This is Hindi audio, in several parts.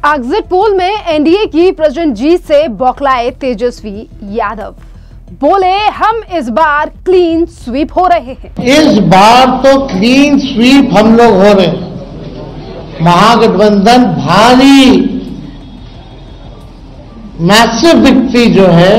एग्जिट पोल में एनडीए की प्रेसिडेंट जीत से बौखलाए तेजस्वी यादव। बोले हम इस बार क्लीन स्वीप हो रहे हैं। इस बार तो क्लीन स्वीप हम लोग हो रहे हैं। महागठबंधन भारी मैसिव विक्ट्री जो है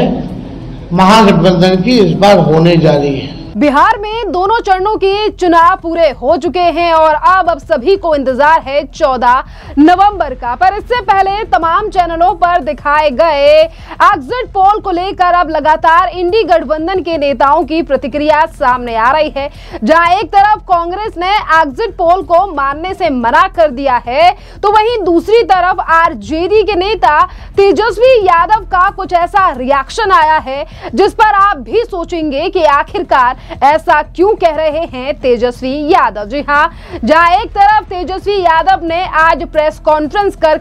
महागठबंधन की इस बार होने जा रही है। बिहार में दोनों चरणों के चुनाव पूरे हो चुके हैं और अब सभी को इंतजार है 14 नवंबर का। पर इससे पहले तमाम चैनलों पर दिखाए गए एग्जिट पोल को लेकर अब लगातार इंडी गठबंधन के नेताओं की प्रतिक्रिया सामने आ रही है। जहां एक तरफ कांग्रेस ने एग्जिट पोल को मानने से मना कर दिया है, तो वहीं दूसरी तरफ आरजेडी के नेता तेजस्वी यादव का कुछ ऐसा रिएक्शन आया है जिस पर आप भी सोचेंगे कि आखिरकार ऐसा क्यों कह रहे हैं तेजस्वी यादव। जी हां, जहां एक तरफ तेजस्वी यादव ने आज प्रेस कॉन्फ्रेंस कर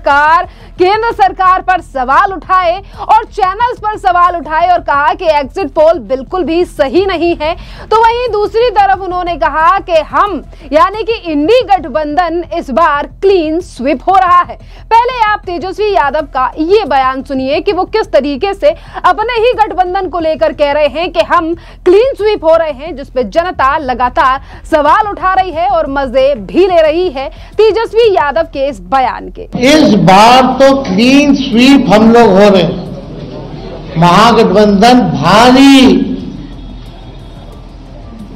केंद्र सरकार पर सवाल उठाए और चैनल्स पर सवाल उठाए और कहा कि एग्जिट पोल बिल्कुल भी सही नहीं है, तो वहीं दूसरी तरफ उन्होंने कहा कि हम यानी कि इंडी गठबंधन इस बार क्लीन स्वीप हो रहा है। पहले आप तेजस्वी यादव का ये बयान सुनिए कि वो किस तरीके से अपने ही गठबंधन को लेकर कह रहे हैं कि हम क्लीन स्वीप हो रहे हैं, जिस पे जनता लगातार सवाल उठा रही है और मजे भी ले रही है तेजस्वी यादव के इस बयान के। इस बार तो क्लीन स्वीप हम लोग हो रहे हैं। महागठबंधन भारी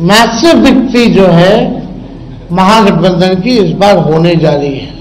मैसिव विक्ट्री जो है महागठबंधन की इस बार होने जा रही है।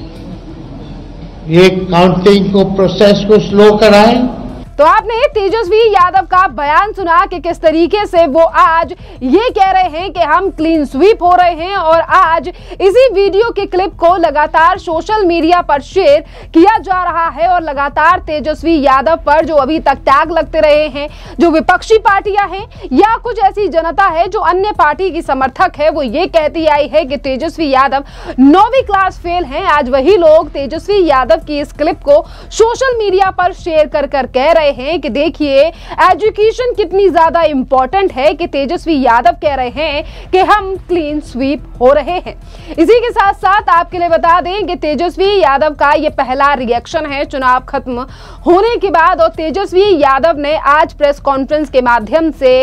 ये काउंटिंग को प्रोसेस को स्लो कराएं। तो आपने तेजस्वी यादव का बयान सुना कि किस तरीके से वो आज ये कह रहे हैं कि हम क्लीन स्वीप हो रहे हैं और आज इसी वीडियो के क्लिप को लगातार सोशल मीडिया पर शेयर किया जा रहा है और लगातार तेजस्वी यादव पर जो अभी तक टैग लगते रहे हैं, जो विपक्षी पार्टियां हैं या कुछ ऐसी जनता है जो अन्य पार्टी की समर्थक है, वो ये कहती आई है कि तेजस्वी यादव 9वीं क्लास फेल हैं। आज वही लोग तेजस्वी यादव की इस क्लिप को सोशल मीडिया पर शेयर कर कह रहे हैं कि देखिए एजुकेशन कितनी ज्यादा इंपॉर्टेंट है कि तेजस्वी यादव कह रहे हैं कि हम क्लीन स्वीप हो रहे हैं। इसी के साथ साथ आपके लिए बता दें कि तेजस्वी यादव का यह पहला रिएक्शन है चुनाव खत्म होने के बाद और तेजस्वी यादव ने आज प्रेस कॉन्फ्रेंस के माध्यम से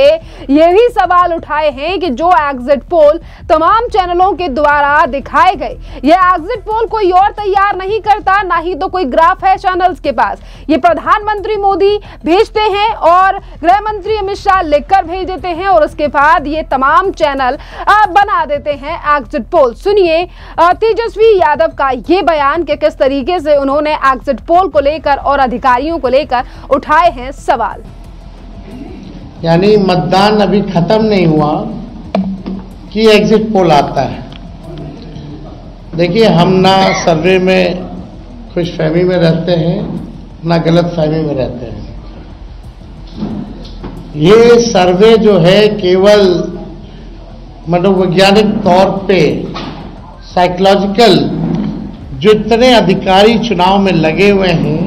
यह भी सवाल उठाए हैं कि जो एग्जिट पोल तमाम चैनलों के द्वारा दिखाए गए, यह एग्जिट पोल कोई और तैयार नहीं करता, ना ही तो कोई ग्राफ है चैनल्स के पास। ये प्रधानमंत्री मोदी भेजते हैं और गृह मंत्री अमित शाह लिखकर भेज देते हैं और उसके बाद ये तमाम चैनल बना देते हैं एग्जिट पोल। सुनिए तेजस्वी यादव का ये बयान कि किस तरीके से उन्होंने एग्जिट पोल को लेकर और अधिकारियों को लेकर उठाए हैं सवाल। यानी मतदान अभी खत्म नहीं हुआ कि एग्जिट पोल आता है। देखिए, हम ना सर्वे में खुशफहमी में रहते हैं ना गलत फहमी में रहते हैं। ये सर्वे जो है केवल मनोवैज्ञानिक तौर पे साइकोलॉजिकल जितने अधिकारी चुनाव में लगे हुए हैं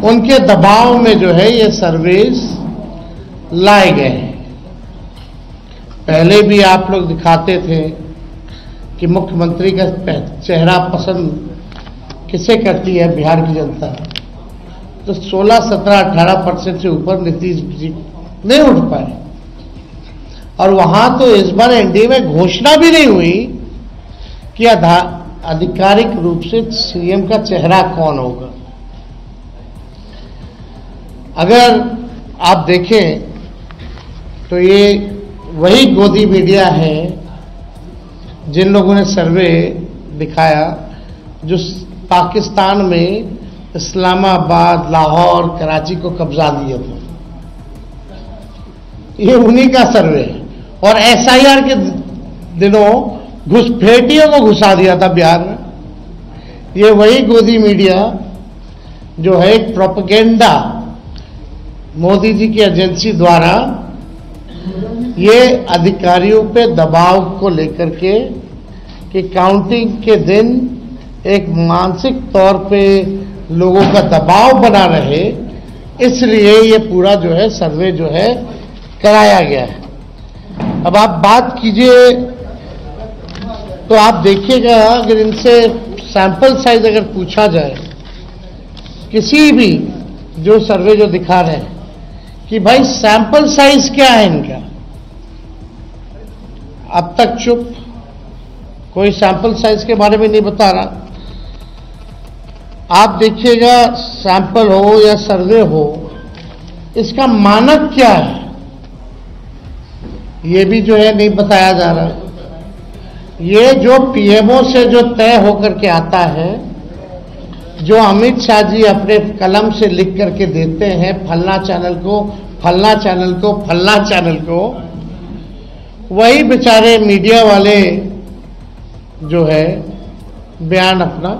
उनके दबाव में जो है ये सर्वेस लाए गए हैं। पहले भी आप लोग दिखाते थे कि मुख्यमंत्री का चेहरा पसंद किसे करती है बिहार की जनता, तो 16, 17, 18% से ऊपर नीतीश जी नहीं उठ पाए। और वहां तो इस बार एनडीए में घोषणा भी नहीं हुई कि आधिकारिक रूप से सीएम का चेहरा कौन होगा। अगर आप देखें तो ये वही गोदी मीडिया है जिन लोगों ने सर्वे दिखाया जो पाकिस्तान में इस्लामाबाद, लाहौर, कराची को कब्जा दिए थे। ये उन्हीं का सर्वे है। और एसआईआर के दिनों घुसपैठियों को घुसा दिया था बिहार में। ये वही गोदी मीडिया जो है एक प्रोपेगेंडा मोदी जी की एजेंसी द्वारा ये अधिकारियों पे दबाव को लेकर के कि काउंटिंग के दिन एक मानसिक तौर पे लोगों का दबाव बना रहे, इसलिए ये पूरा जो है सर्वे जो है कराया गया है। अब आप बात कीजिए तो आप देखिएगा, अगर इनसे सैंपल साइज अगर पूछा जाए किसी भी जो सर्वे जो दिखा रहे हैं कि भाई सैंपल साइज क्या है इनका, अब तक चुप, कोई सैंपल साइज के बारे में नहीं बता रहा। आप देखिएगा, सैंपल हो या सर्वे हो, इसका मानक क्या है ये भी जो है नहीं बताया जा रहा। ये जो पीएमओ से जो तय होकर के आता है, जो अमित शाह जी अपने कलम से लिख करके देते हैं, फलना चैनल को, फलना चैनल को, फलना चैनल को, वही बेचारे मीडिया वाले जो है बयान अपना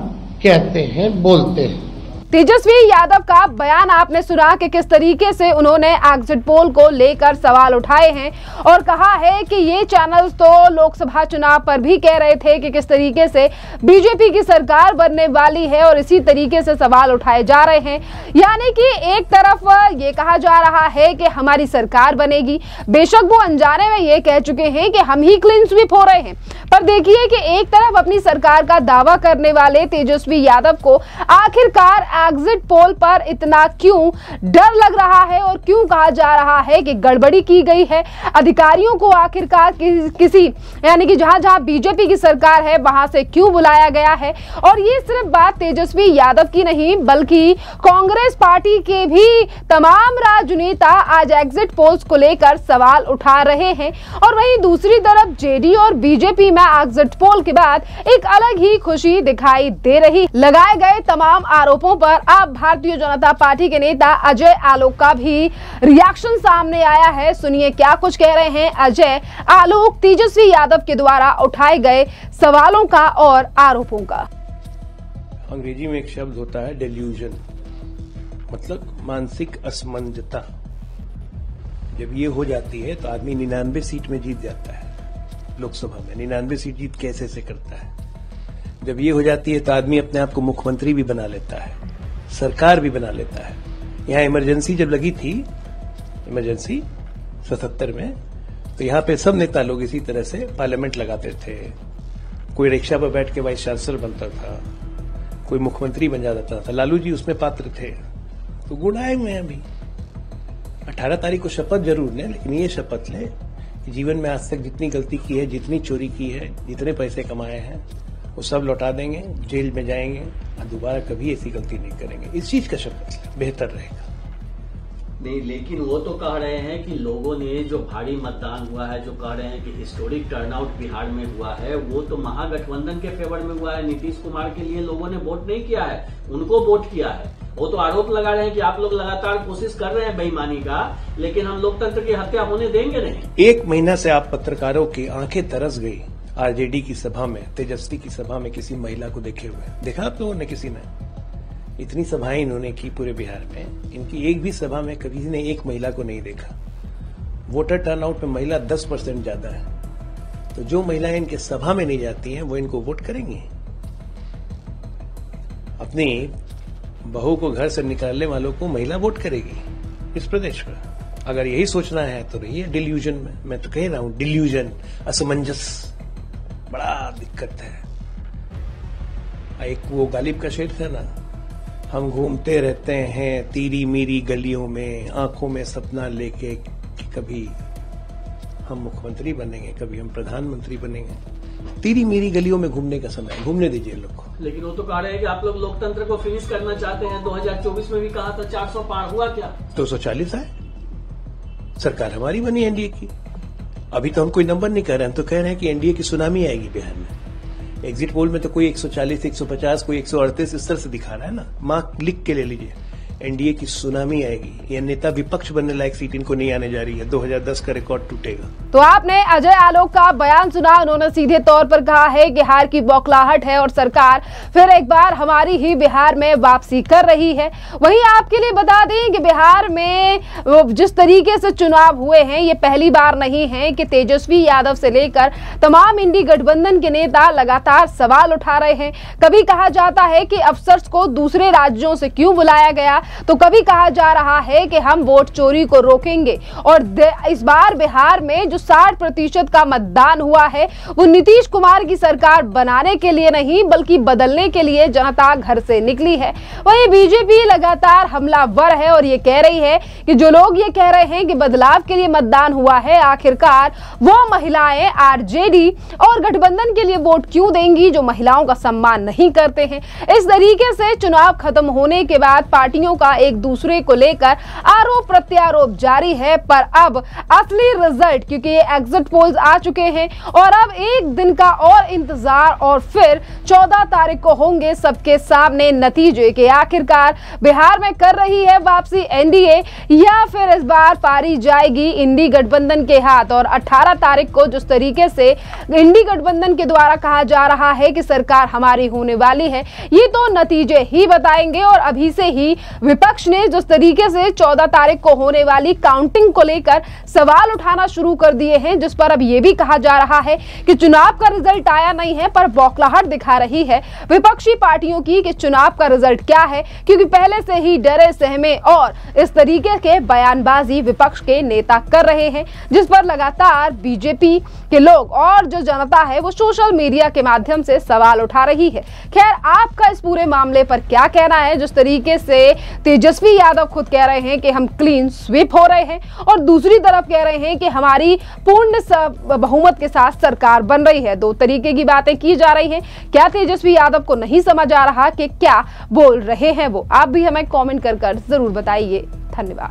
कहते हैं, बोलते हैं। तेजस्वी यादव का बयान आपने सुना कि किस तरीके से उन्होंने एग्जिट पोल को लेकर सवाल उठाए हैं और कहा है कि ये चैनल्स तो लोकसभा चुनाव पर भी कह रहे थे कि किस तरीके से बीजेपी की सरकार बनने वाली है और इसी तरीके से सवाल उठाए जा रहे हैं। यानी कि एक तरफ ये कहा जा रहा है कि हमारी सरकार बनेगी, बेशक वो अनजाने में ये कह चुके हैं कि हम ही क्लीन स्वीप हो रहे हैं, पर देखिए कि एक तरफ अपनी सरकार का दावा करने वाले तेजस्वी यादव को आखिरकार एग्जिट पोल पर इतना क्यों डर लग रहा है और क्यों कहा जा रहा है कि गड़बड़ी की गई है। अधिकारियों को आखिरकार किसी यानी कि जहां जहां बीजेपी की सरकार है वहां से क्यों बुलाया गया है। और ये सिर्फ बात तेजस्वी यादव की नहीं बल्कि कांग्रेस पार्टी के भी तमाम राजनेता आज एग्जिट पोल्स को लेकर सवाल उठा रहे हैं। और वहीं दूसरी तरफ जेडी और बीजेपी में एग्जिट पोल के बाद एक अलग ही खुशी दिखाई दे रही। लगाए गए तमाम आरोपों पर अब भारतीय जनता पार्टी के नेता अजय आलोक का भी रिएक्शन सामने आया है। सुनिए क्या कुछ कह रहे हैं अजय आलोक तेजस्वी यादव के द्वारा उठाए गए सवालों का और आरोपों का। अंग्रेजी में एक शब्द होता है डेल्यूजन, मतलब मानसिक असमंजसता। जब ये हो जाती है तो आदमी 99 सीट में जीत जाता है। लोकसभा में 99 सीट जीत कैसे से करता है। जब ये हो जाती है तो आदमी अपने आप को मुख्यमंत्री भी बना लेता है, सरकार भी बना लेता है। यहाँ इमरजेंसी जब लगी थी, इमरजेंसी 77 में, तो यहाँ पे सब नेता लोग इसी तरह से पार्लियामेंट लगाते थे। कोई रिक्शा पर बैठ के वाइस चांसलर बनता था, कोई मुख्यमंत्री बन जाता था। लालू जी उसमें पात्र थे, तो गुण आए हुए हैं। अभी 18 तारीख को शपथ जरूर लें, लेकिन ये शपथ लें कि जीवन में आज तक जितनी गलती की है, जितनी चोरी की है, जितने पैसे कमाए हैं, वो सब लौटा देंगे, जेल में जाएंगे और दोबारा कभी ऐसी गलती नहीं करेंगे। इस चीज का शपथ बेहतर रहेगा। नहीं, लेकिन वो तो कह रहे हैं कि लोगों ने जो भारी मतदान हुआ है, जो कह रहे हैं कि हिस्टोरिक टर्नआउट बिहार में हुआ है, वो तो महागठबंधन के फेवर में हुआ है। नीतीश कुमार के लिए लोगों ने वोट नहीं किया है, उनको वोट किया है। वो तो आरोप लगा रहे हैं कि आप लोग लगातार कोशिश कर रहे हैं बेईमानी का, लेकिन हम लोकतंत्र की हत्या होने देंगे नहीं। एक महीना से आप पत्रकारों की आंखें तरस गई आरजेडी की सभा में, तेजस्वी की सभा में किसी महिला को देखे हुए देखा आप लोगों ने? किसी ने? इतनी सभाएं इन्होंने की पूरे बिहार में, इनकी एक भी सभा में कभी ने एक महिला को नहीं देखा। वोटर टर्नआउट में महिला 10% ज्यादा है, तो जो महिलाएं इनके सभा में नहीं जाती हैं वो इनको वोट करेंगी। अपनी बहू को घर से निकालने वालों को महिला वोट करेगी इस प्रदेश में। अगर यही सोचना है तो रहिए डिल्यूजन में। मैं तो कह रहा हूं डिल्यूजन, असमंजस बड़ा दिक्कत है। एक वो गालिब का शेर था ना, हम घूमते रहते हैं तीरी मीरी गलियों में, आंखों में सपना लेके कि कभी हम मुख्यमंत्री बनेंगे, कभी हम प्रधानमंत्री बनेंगे। तीरी मेरी गलियों में घूमने का समय, घूमने दीजिए लोग को। लेकिन वो तो कह रहे हैं कि आप लोग लोकतंत्र को फिनिश करना चाहते हैं। 2024 में भी कहा था 400 पार, हुआ क्या? 240 है। सरकार हमारी बनी एनडीए की। अभी तो हम कोई नंबर नहीं कह रहे हैं, तो कह रहे हैं कि एनडीए की सुनामी आएगी बिहार में। एग्जिट पोल में तो कोई 140, 150, कोई 138 इस तरह से दिखा रहा है ना। मार्क लिख के ले लीजिए, एनडीए की सुनामी आएगी। यह नेता विपक्ष बनने लायक सीट इनको नहीं आने जा रही है। 2010 का रिकॉर्ड टूटेगा। तो आपने अजय आलोक का बयान सुना। उन्होंने सीधे तौर पर कहा है कि हार की बौखलाहट है और सरकार फिर एक बार हमारी ही बिहार में वापसी कर रही है। वहीं आपके लिए बता दें कि बिहार में जिस तरीके से चुनाव हुए हैं, ये पहली बार नहीं है कि तेजस्वी यादव से लेकर तमाम इंडी गठबंधन के नेता लगातार सवाल उठा रहे हैं। कभी कहा जाता है कि अफसर्स को दूसरे राज्यों से क्यों बुलाया गया, तो कभी कहा जा रहा है कि हम वोट चोरी को रोकेंगे और इस बार बिहार में जो 60% का मतदान हुआ है वो नीतीश कुमार की सरकार बनाने के लिए नहीं बल्कि बदलने के लिए जनता घर से निकली है। वही बीजेपी लगातार हमलावर है और ये कह रही है कि जो लोग ये कह रहे हैं कि बदलाव के लिए मतदान हुआ है, आखिरकार वो महिलाएं आरजेडी और गठबंधन के लिए वोट क्यों देंगी जो महिलाओं का सम्मान नहीं करते हैं। इस तरीके से चुनाव खत्म होने के बाद पार्टियों का एक दूसरे को लेकर आरोप प्रत्यारोप जारी है, पर अब असली रिजल्ट, क्योंकि ये एग्जिट पोल्स आ चुके हैं और अब एक दिन का और इंतजार और फिर 14 तारीख को होंगे सबके सामने नतीजे कि आखिरकार बिहार में कर रही है वापसी एनडीए या फिर इस बार पारी जाएगी इंडी गठबंधन के हाथ। और 18 तारीख को जिस तरीके से इंडी गठबंधन के द्वारा कहा जा रहा है कि सरकार हमारी होने वाली है, ये तो नतीजे ही बताएंगे। और अभी से ही विपक्ष ने जिस तरीके से 14 तारीख को होने वाली काउंटिंग को लेकर सवाल उठाना शुरू कर दिए हैं, जिस पर अब यह भी कहा जा रहा है कि चुनाव का रिजल्ट आया नहीं है पर बौखलाहट दिखा रही है विपक्षी पार्टियों की कि चुनाव का रिजल्ट क्या है, क्योंकि पहले से ही डरे सहमे और इस तरीके के बयानबाजी विपक्ष के नेता कर रहे हैं, जिस पर लगातार बीजेपी के लोग और जो जनता है वो सोशल मीडिया के माध्यम से सवाल उठा रही है। खैर, आपका इस पूरे मामले पर क्या कहना है? जिस तरीके से तेजस्वी यादव खुद कह रहे हैं कि हम क्लीन स्वीप हो रहे हैं और दूसरी तरफ कह रहे हैं कि हमारी पूर्ण बहुमत के साथ सरकार बन रही है, दो तरीके की बातें की जा रही हैं। क्या तेजस्वी यादव को नहीं समझ आ रहा कि क्या बोल रहे हैं वो? आप भी हमें कमेंट कर जरूर बताइए। धन्यवाद।